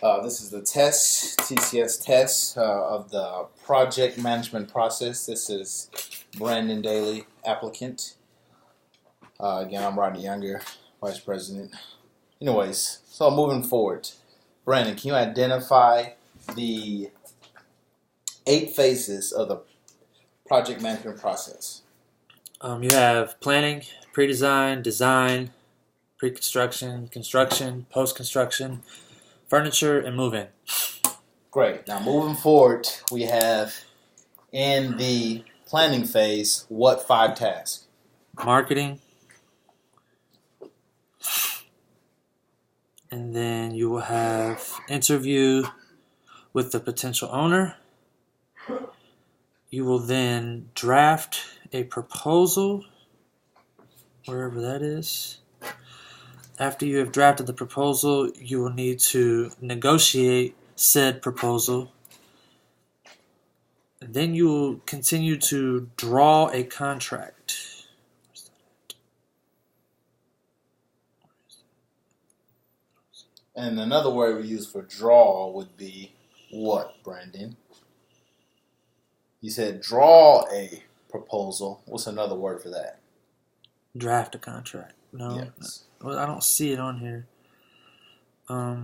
This is the test, TCS test of the project management process. This is Brandon Daly, applicant. Again, I'm Rodney Younger, Vice President. Anyways, so moving forward, Brandon, can you identify the 8 phases of the project management process? You have planning, pre-design, design, pre-construction, construction, post-construction, furniture, and move-in. Great. Now moving forward, we have in the planning phase, what 5 tasks? Marketing. And then you will have interview with the potential owner. You will then draft a proposal, wherever that is. After you have drafted the proposal, you will need to negotiate said proposal. And then you will continue to draw a contract. And another word we use for draw would be what, Brandon? You said draw a proposal. What's another word for that? Draft a contract. No, Yes. well, I don't see it on here. I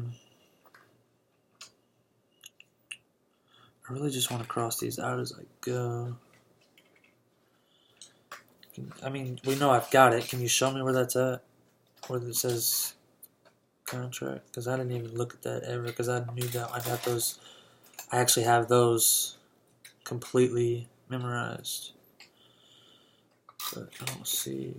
really just want to cross these out as I go. I mean, we know I've got it. Can you show me where that's at? Where it says contract? Because I didn't even look at that ever. Because I knew that I got those. I actually have those completely memorized. But I don't see.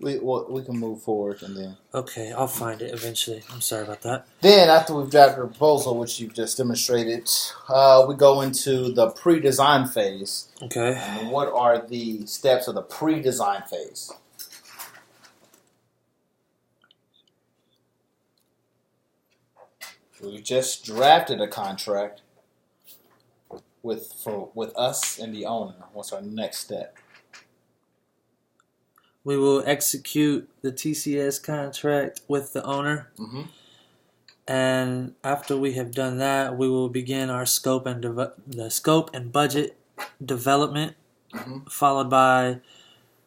We can move forward and then. Okay, I'll find it eventually. I'm sorry about that. Then after we've drafted a proposal, which you've just demonstrated, we go into the pre-design phase. Okay. And what are the steps of the pre-design phase? We just drafted a contract with us and the owner. What's our next step? We will execute the TCS contract with the owner. Mm-hmm. And after we have done that, we will begin our scope and budget development, followed by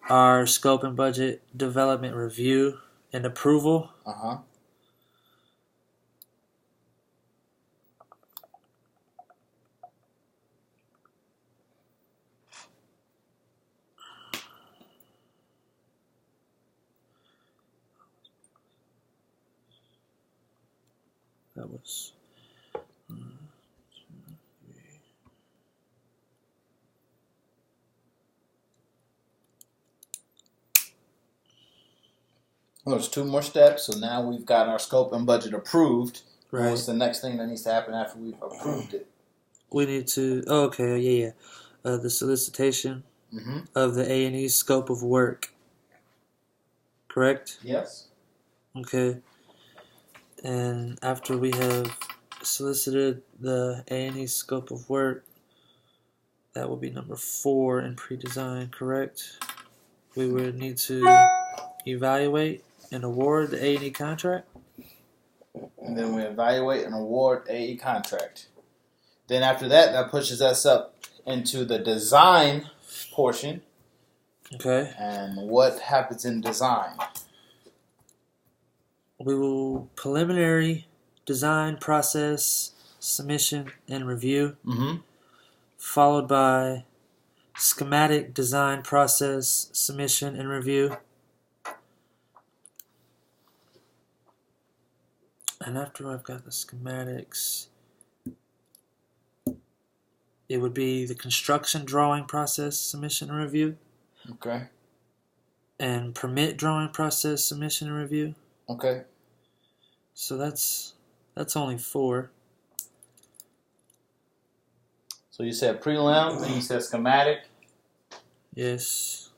our scope and budget development review and approval. That was. Well, there's 2 more steps, so now we've got our scope and budget approved. Right. What's the next thing that needs to happen after we've approved it? We need to. Oh, okay, yeah. The solicitation of the A&E scope of work. Correct? Yes. Okay. And after we have solicited the A&E scope of work, that will be number 4 in pre-design, correct? We would need to evaluate and award the A&E contract. And then we evaluate and award A&E contract. Then after that, that pushes us up into the design portion. Okay. And what happens in design? We will preliminary design process, submission, and review, followed by schematic design process, submission, and review. And after I've got the schematics, it would be the construction drawing process, submission, and review. Okay. And permit drawing process, submission, and review. Okay. So that's only 4. So you said prelim, then you said schematic. Yes.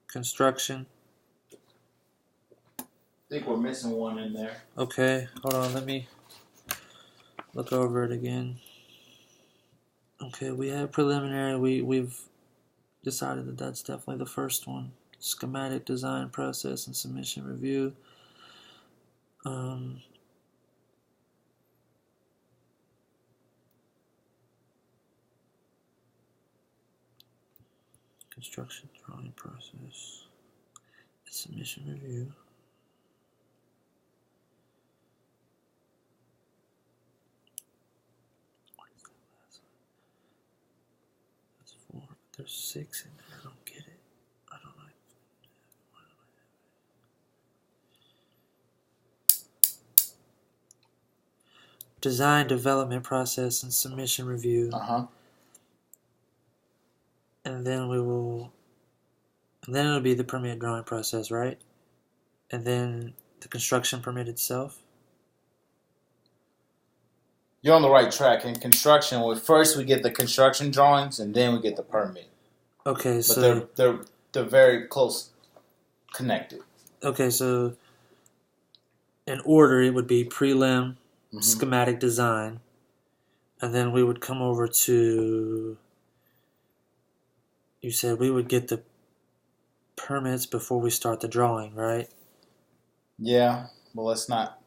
Construction. I think we're missing one in there. Okay, hold on, let me look over it again. Okay, we have preliminary. We've decided that that's definitely the first one. Schematic design process and submission review. Construction drawing process. Submission review. That's 4. There's 6 in there. I don't get it. I don't know. Design, development process, and submission review. And then it'll be the permit drawing process, right? And then the construction permit itself. You're on the right track. In construction, first we get the construction drawings, and then we get the permit. Okay, but so they're very close connected. Okay, so in order, it would be prelim, schematic design, and then we would come over to. You said we would get the permits before we start the drawing, right? Yeah, but let's not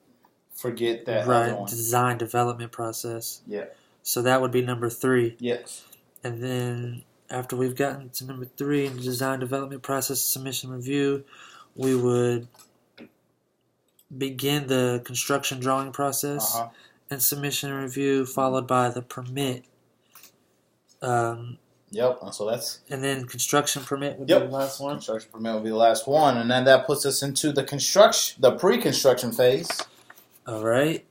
forget that right, other one. Design development process. Yeah. So that would be number 3. Yes. And then after we've gotten to number 3 in the design development process submission review, we would begin the construction drawing process and submission review, followed by the permit. Yep, so that's... And then construction permit would be the last one? Construction permit would be the last one, and then that puts us into the pre-construction phase. All right.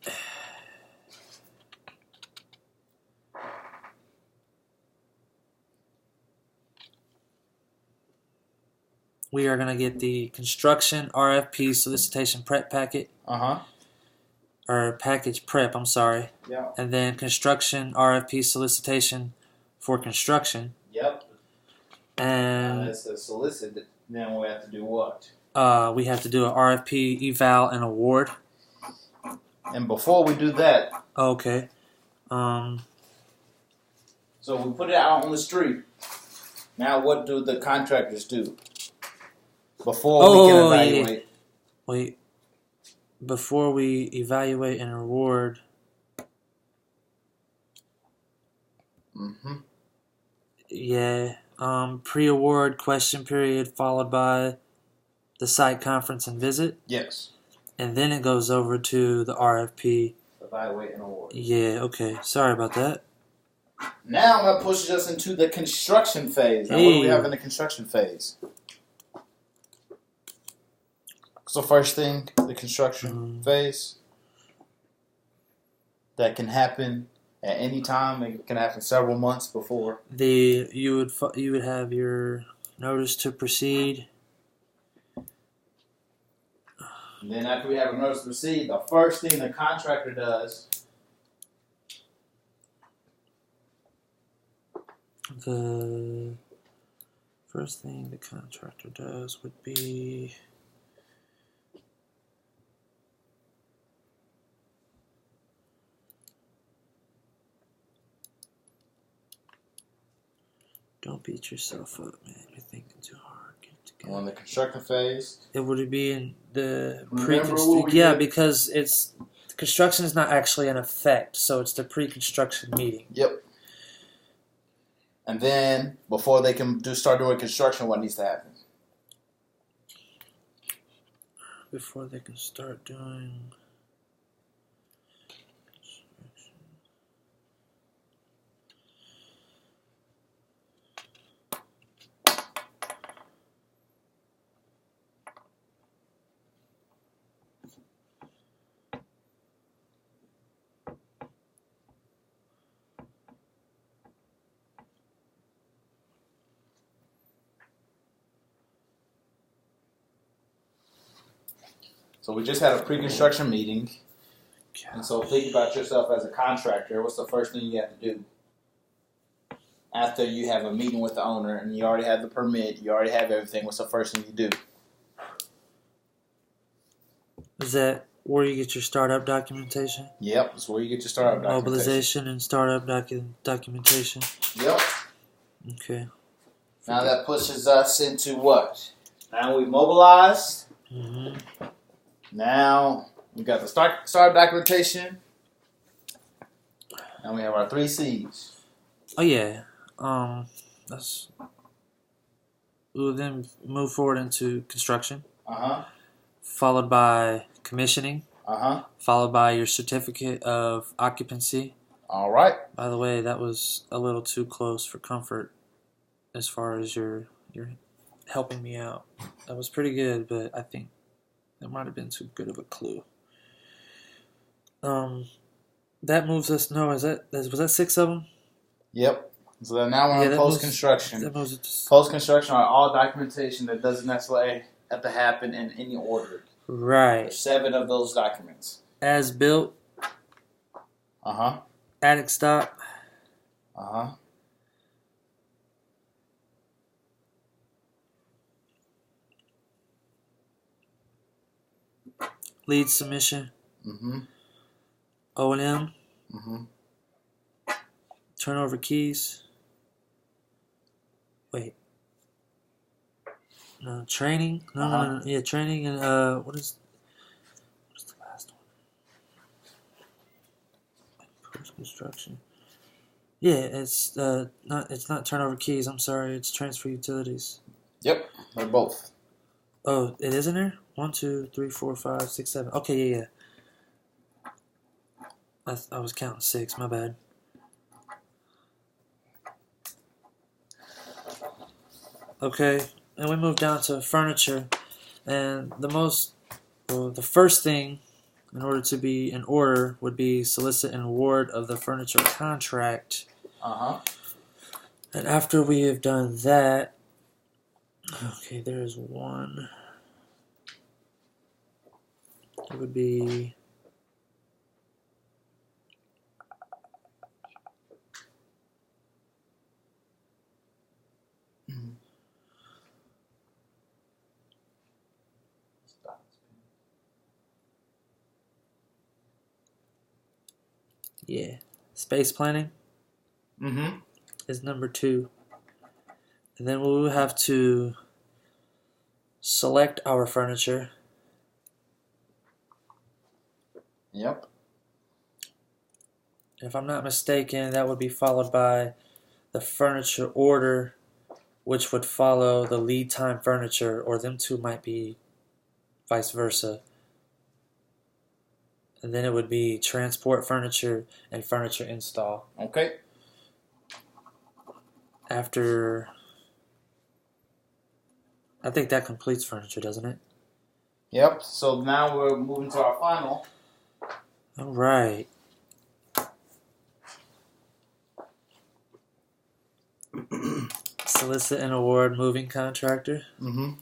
We are going to get the construction RFP solicitation prep packet. Or package prep, I'm sorry. Yeah. And then construction RFP solicitation for construction. Yep. And it's a solicit. Then we have to do what? We have to do an RFP, eval, and award. And before we do that, okay. So we put it out on the street. Now, what do the contractors do before we can evaluate? Yeah. Wait. Before we evaluate and award. Yeah. Pre-award question period followed by the site conference and visit. Yes. And then it goes over to the RFP. Evaluate and award. Yeah, okay. Sorry about that. Now that pushes us into the construction phase. Now, what do we have in the construction phase? So first thing, the construction phase. That can happen at any time. It can happen several months before. You would have your notice to proceed. And then after we have a notice to proceed, the first thing the contractor does. The first thing the contractor does would be. Don't beat yourself up, man. You're thinking too hard. Get it together. On the construction phase. It would be in the pre-construction. Yeah, because the construction is not actually in effect, so it's the pre-construction meeting. Yep. And then before they can start doing construction, what needs to happen? Before they can start doing. So we just had a pre-construction meeting. And so think about yourself as a contractor. What's the first thing you have to do? After you have a meeting with the owner and you already have the permit, you already have everything, what's the first thing you do? Is that where you get your startup documentation? Yep, that's where you get your startup documentation. Mobilization and startup documentation. Yep. Okay. Now that pushes us into what? Now we mobilized. Now we got the startup documentation. Now we have our 3 C's. Oh yeah. That's we will then move forward into construction, Uh-huh. followed by commissioning, Uh-huh. followed by your certificate of occupancy. All right. By the way, that was a little too close for comfort as far as your helping me out. That was pretty good, but I think that might have been too good of a clue. That moves us. No, was that 6 of them? Yep. So then now we're Yeah, on that post-construction. That moves us. Post-construction are all documentation that doesn't necessarily have to happen in any order. Right. There's 7 of those documents. As built, Uh-huh. attic stop, Uh-huh. lead submission, Mm-hmm. O&M, Mm-hmm. turnover keys. Wait. No, training. No. Yeah, training and what's the last one? Post construction. Yeah, it's not turnover keys. I'm sorry, it's transfer utilities. Yep. They're both. Oh, it is in there. 1, 2, 3, 4, 5, 6, 7. Okay, yeah. I was counting 6. My bad. Okay, and we move down to furniture, and the first thing in order to be in order would be solicit an award of the furniture contract. Uh-huh. And after we have done that, okay, there's one. It would be space planning. Mm-hmm. Is number 2. And then we will have to select our furniture. Yep. If I'm not mistaken, that would be followed by the furniture order, which would follow the lead time furniture, or them two might be vice versa. And then it would be transport furniture and furniture install. Okay. After, I think that completes furniture, doesn't it? Yep. So now we're moving to our final. All right. Solicit and award moving contractor. Mm-hmm.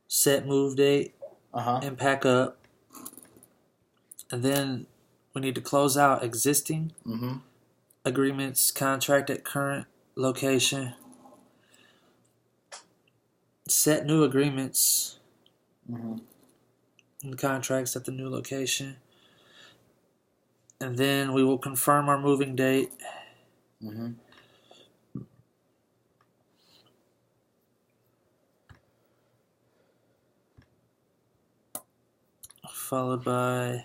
Set move date. Uh-huh. And pack up. And then we need to close out existing agreements, contract at current location. Set new agreements and contracts at the new location. And then we will confirm our moving date. Followed by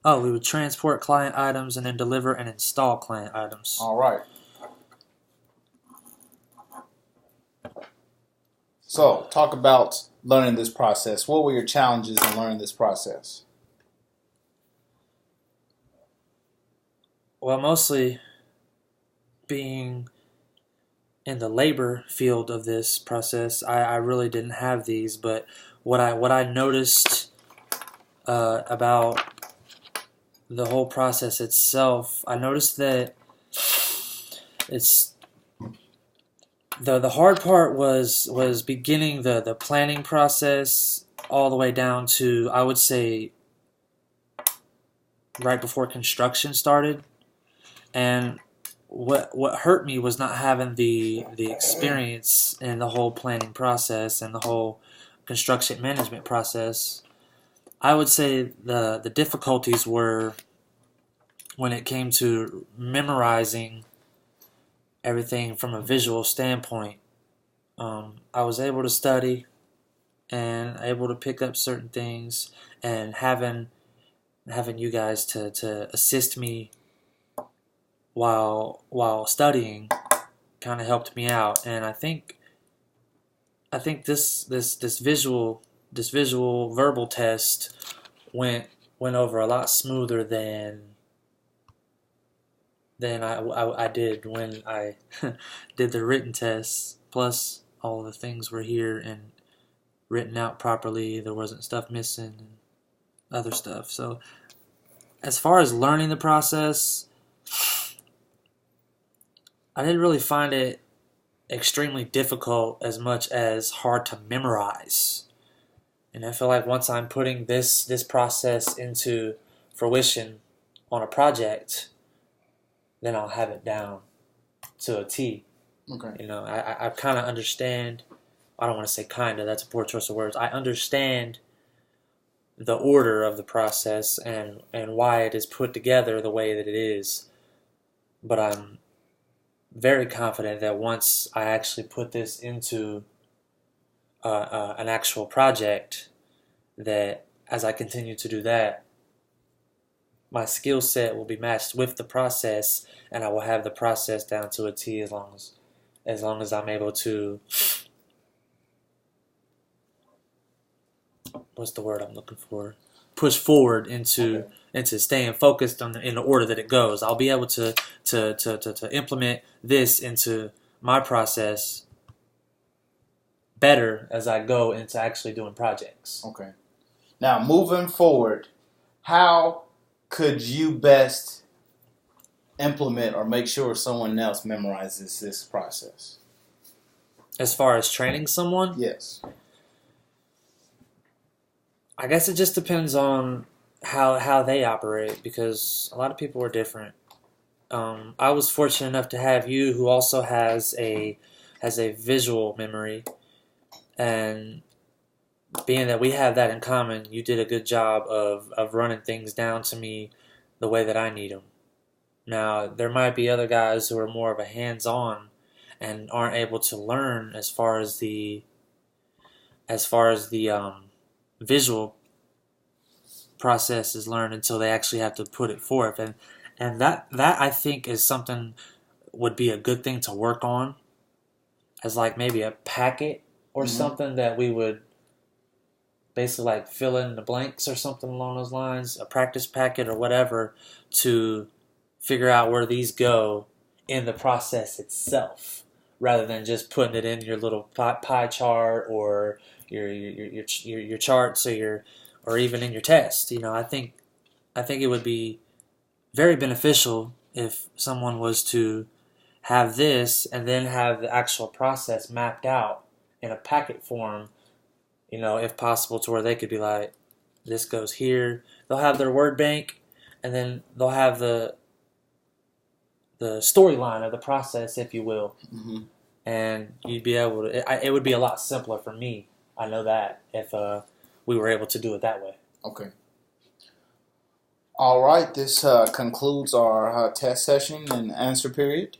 we would transport client items and then deliver and install client items. All right. So, talk about learning this process. What were your challenges in learning this process? Well, mostly being in the labor field of this process, I really didn't have these, but what I noticed about the whole process itself, I noticed that it's the hard part was beginning the planning process all the way down to, I would say, right before construction started. And what hurt me was not having the experience in the whole planning process and the whole construction management process. I would say the difficulties were when it came to memorizing everything from a visual standpoint. I was able to study and able to pick up certain things, and having you guys to assist me while studying kind of helped me out. And I think this visual verbal test went over a lot smoother than I did when I did the written tests. Plus, all the things were here and written out properly. There wasn't stuff missing and other stuff. So, as far as learning the process, I didn't really find it extremely difficult as much as hard to memorize. And I feel like once I'm putting this process into fruition on a project, then I'll have it down to a T. Okay. You know, I kind of understand. I don't want to say kind of. That's a poor choice of words. I understand the order of the process and why it is put together the way that it is. But I'm very confident that once I actually put this into an actual project, that as I continue to do that, my skill set will be matched with the process, and I will have the process down to a T as long as I'm able to. What's the word I'm looking for? Push forward into staying focused in the order that it goes. I'll be able to implement this into my process better as I go into actually doing projects. Okay. Now, moving forward, how could you best implement or make sure someone else memorizes this process? As far as training someone? Yes. I guess it just depends on how they operate, because a lot of people are different. I was fortunate enough to have you, who also has a visual memory, and being that we have that in common, you did a good job of running things down to me the way that I need them. Now, there might be other guys who are more of a hands-on and aren't able to learn as far as the visual process is learned until they actually have to put it forth, and that I think is something would be a good thing to work on, as like maybe a packet or something that we would basically like fill in the blanks or something along those lines, a practice packet or whatever, to figure out where these go in the process itself, rather than just putting it in your little pie chart or your charts or even in your test. You know, I think it would be very beneficial if someone was to have this and then have the actual process mapped out in a packet form, you know, if possible, to where they could be like, this goes here. They'll have their word bank, and then they'll have the storyline of the process, if you will. Mm-hmm. And you'd be able to, it would be a lot simpler for me. I know that, if we were able to do it that way. Okay. All right. This concludes our test session and answer period.